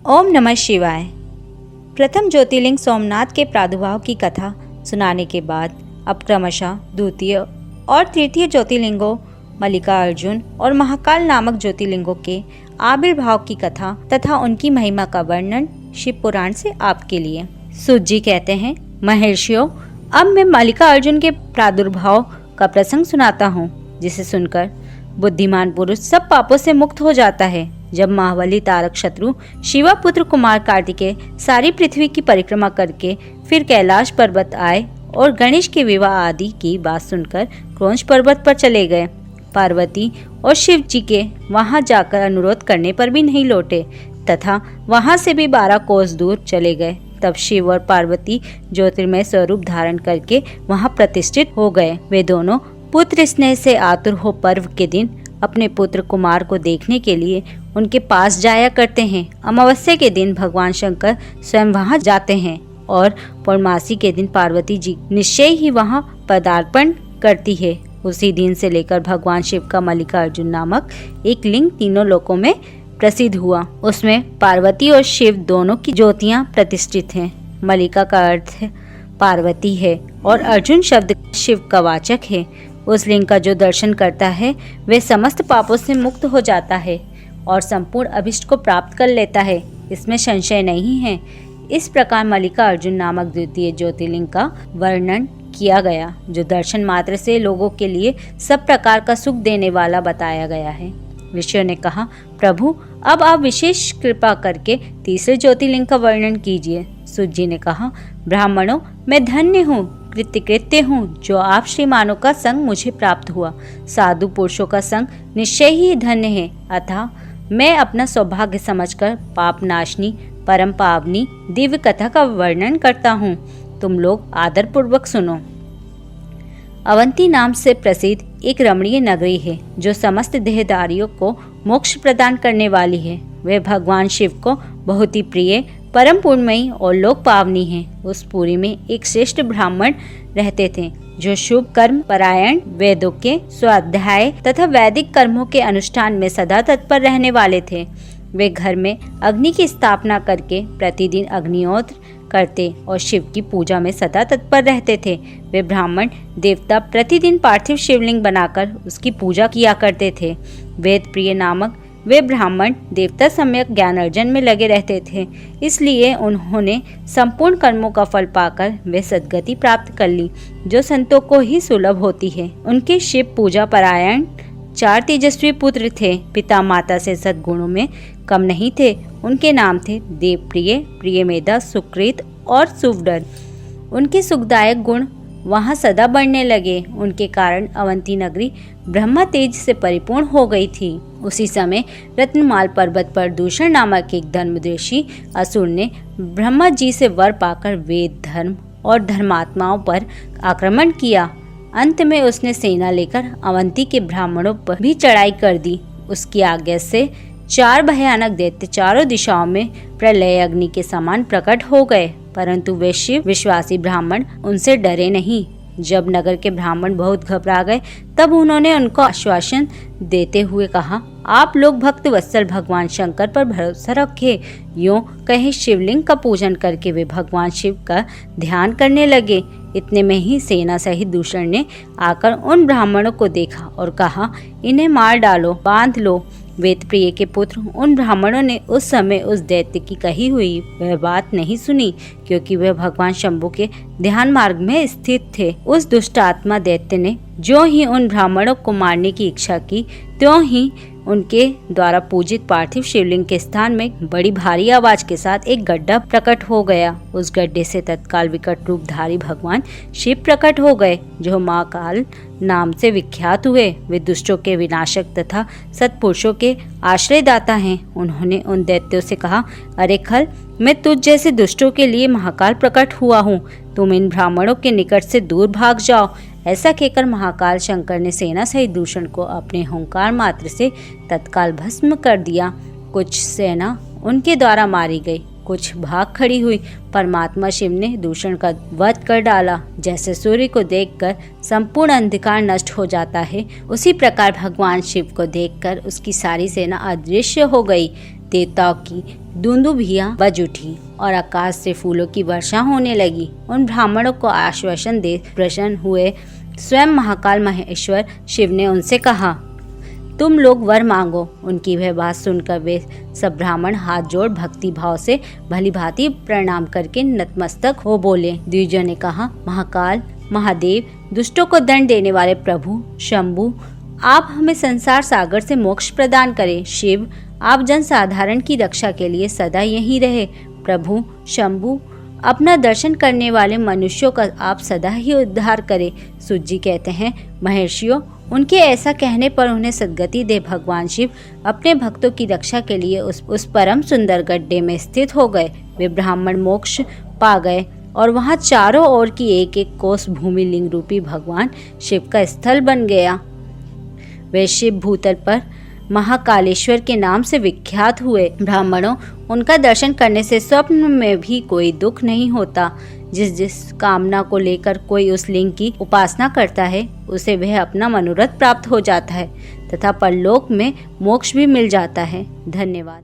ओम नमः शिवाय। प्रथम ज्योतिर्लिंग सोमनाथ के प्रादुर्भाव की कथा सुनाने के बाद अब क्रमशः द्वितीय और तृतीय ज्योतिर्लिंगों मल्लिकार्जुन और महाकाल नामक ज्योतिर्लिंगों के आविर्भाव की कथा तथा उनकी महिमा का वर्णन शिव पुराण से आपके लिए। सूत जी कहते हैं, महर्षियों, अब मैं मल्लिकार्जुन के प्रादुर्भाव का प्रसंग सुनाता हूँ, जिसे सुनकर बुद्धिमान पुरुष सब पापों से मुक्त हो जाता है। जब महाबली तारक शत्रु शिवा पुत्र कुमार कार्तिकेय सारी पृथ्वी की परिक्रमा करके फिर कैलाश पर्वत आए और गणेश के विवाह आदि की बात सुनकर क्रौंच पर्वत पर चले गए। पार्वती और शिव जी के वहां जाकर अनुरोध करने पर भी नहीं लौटे तथा वहां से भी 12 कोस दूर चले गए। तब शिव और पार्वती ज्योतिर्मय स्वरूप धारण करके वहां प्रतिष्ठित हो गए। वे दोनों पुत्र स्नेह से आतुर हो पर्व के दिन अपने पुत्र कुमार को देखने के लिए उनके पास जाया करते हैं। अमावस्या के दिन भगवान शंकर स्वयं वहां जाते हैं और पूर्णमासी के दिन पार्वती जी निश्चय ही वहां पदार्पण करती है। उसी दिन से लेकर भगवान शिव का मल्लिकार्जुन नामक एक लिंग तीनों लोकों में प्रसिद्ध हुआ। उसमें पार्वती और शिव दोनों की ज्योतियां प्रतिष्ठित हैं। मल्लिका का अर्थ पार्वती है और अर्जुन शब्द शिव का वाचक है। उस लिंग का जो दर्शन करता है वह समस्त पापों से मुक्त हो जाता है और संपूर्ण अभिष्ट को प्राप्त कर लेता है, इसमें संशय नहीं है। इस प्रकार मल्लिकार्जुन नामक द्वितीय ज्योतिर्लिंग का वर्णन किया गया, जो दर्शन मात्र से लोगों के लिए सब प्रकार का सुख देने वाला बताया गया है। ऋषियों ने कहा, प्रभु, अब आप विशेष कृपा करके तीसरे ज्योतिर्लिंग का वर्णन कीजिए। सूत जी ने कहा, ब्राह्मणों, मैं धन्य हूँ, कृत्य हूँ जो आप श्रीमानों का संग मुझे प्राप्त हुआ। साधु पुरुषों का संग निश्चय ही धन्य है। अतः मैं अपना सौभाग्य समझकर पाप नाशनी परम पावनी दिव्य कथा का वर्णन करता हूँ। तुम लोग आदर पूर्वक सुनो। अवंती नाम से प्रसिद्ध एक रमणीय नगरी है, जो समस्त देहधारियों को मोक्ष प्रदान करने वाली है। वह भगवान शिव को बहुत ही प्रिय, परम पुण्यमयी और लोक पावनी है। उस पुरी में एक श्रेष्ठ ब्राह्मण रहते थे, जो शुभ कर्म परायण, वेदों के स्वाध्याय तथा वैदिक कर्मों के अनुष्ठान में सदा तत्पर रहने वाले थे। वे घर में अग्नि की स्थापना करके प्रतिदिन अग्निहोत्र करते और शिव की पूजा में सदा तत्पर रहते थे। वे ब्राह्मण देवता प्रतिदिन पार्थिव शिवलिंग बनाकर उसकी पूजा किया करते थे। वेद प्रिय नामक वे ब्राह्मण देवता सम्यक ज्ञान अर्जन में लगे रहते थे, इसलिए उन्होंने संपूर्ण कर्मों का फल पाकर वे सद्गति प्राप्त कर ली, जो संतों को ही सुलभ होती है। उनके शिव पूजा परायण 4 तेजस्वी पुत्र थे। पिता माता से सद्गुणों में कम नहीं थे। उनके नाम थे देवप्रिय, प्रियमेदा, सुकृत और सुवडर। उनके सुखदायक गुण वहां सदा बढ़ने लगे। उनके कारण अवंती नगरी ब्रह्मा तेज से परिपूर्ण हो गई थी। उसी समय रत्नमाल पर्वत पर दूषण नामक एक धर्मद्वेषी असुर ने ब्रह्मा जी से वर पाकर वेद, धर्म और धर्मात्माओं पर आक्रमण किया। अंत में उसने सेना लेकर अवंती के ब्राह्मणों पर भी चढ़ाई कर दी। उसकी आज्ञा से 4 भयानक दैत्य चारों दिशाओं में प्रलय अग्नि के समान प्रकट हो गए, परंतु वे शिव विश्वासी ब्राह्मण उनसे डरे नहीं। जब नगर के ब्राह्मण बहुत घबरा गए, तब उन्होंने उनको आश्वासन देते हुए कहा, आप लोग भक्त वत्सल भगवान शंकर पर भरोसा रखें। यूं कहे शिवलिंग का पूजन करके वे भगवान शिव का ध्यान करने लगे। इतने में ही सेना सहित दूषण ने आकर उन ब्राह्मणों को देखा और कहा, इन्हें मार डालो, बांध लो। वेद प्रिय के पुत्र उन ब्राह्मणों ने उस समय उस दैत्य की कही हुई वह बात नहीं सुनी, क्योंकि वह भगवान शंभु के ध्यान मार्ग में स्थित थे। उस दुष्ट आत्मा दैत्य ने जो ही उन ब्राह्मणों को मारने की इच्छा की, त्यों ही उनके द्वारा पूजित पार्थिव शिवलिंग के स्थान में बड़ी भारी आवाज के साथ एक गड्ढा प्रकट हो गया। उस गड्ढे से तत्काल विकट रूपधारी भगवान शिव प्रकट हो गए, जो महाकाल नाम से विख्यात हुए। वे दुष्टों के विनाशक तथा सत्पुरुषों के आश्रयदाता हैं। उन्होंने उन दैत्यों से कहा, अरे खल, मैं तुझ जैसे दुष्टों के लिए महाकाल प्रकट हुआ हूँ। तुम इन ब्राह्मणों के निकट से दूर भाग जाओ। ऐसा कहकर महाकाल शंकर ने सेना सहित दूषण को अपने हुंकार मात्र से तत्काल भस्म कर दिया। कुछ सेना उनके द्वारा मारी गई, कुछ भाग खड़ी हुई। परमात्मा शिव ने दूषण का वध कर डाला। जैसे सूर्य को देखकर संपूर्ण अंधकार नष्ट हो जाता है, उसी प्रकार भगवान शिव को देखकर उसकी सारी सेना अदृश्य हो गई। देवताओं की दुंदुभियां बज उठी और आकाश से फूलों की वर्षा होने लगी। उन ब्राह्मणों को आश्वासन दे प्रसन्न हुए स्वयं महाकाल महेश्वर शिव ने उनसे कहा, तुम लोग वर मांगो। उनकी वह बात सुनकर वे सब ब्राह्मण हाथ जोड़ भक्ति भाव से भली भांति प्रणाम करके नतमस्तक हो बोले। द्विजों ने कहा, महाकाल महादेव, दुष्टों को दंड देने वाले प्रभु शंभु, आप हमें संसार सागर से मोक्ष प्रदान करें। शिव, आप जन साधारण की रक्षा के लिए सदा यहीं रहे। प्रभु शंभु, अपना दर्शन करने वाले मनुष्यों का आप सदा ही उद्धार करें। सूत जी कहते हैं, महर्षियों, उनके ऐसा कहने पर उन्हें सद्गति दे भगवान शिव अपने भक्तों की रक्षा के लिए उस परम सुंदर गड्ढे में स्थित हो गए। वे ब्राह्मण मोक्ष पा गए और वहां चारों ओर की एक एक कोस भूमि लिंग रूपी भगवान शिव का स्थल बन गया। वे शिव भूतल पर महाकालेश्वर के नाम से विख्यात हुए। ब्राह्मणों, उनका दर्शन करने से स्वप्न में भी कोई दुख नहीं होता। जिस कामना को लेकर कोई उस लिंग की उपासना करता है, उसे वह अपना मनोरथ प्राप्त हो जाता है तथा परलोक में मोक्ष भी मिल जाता है। धन्यवाद।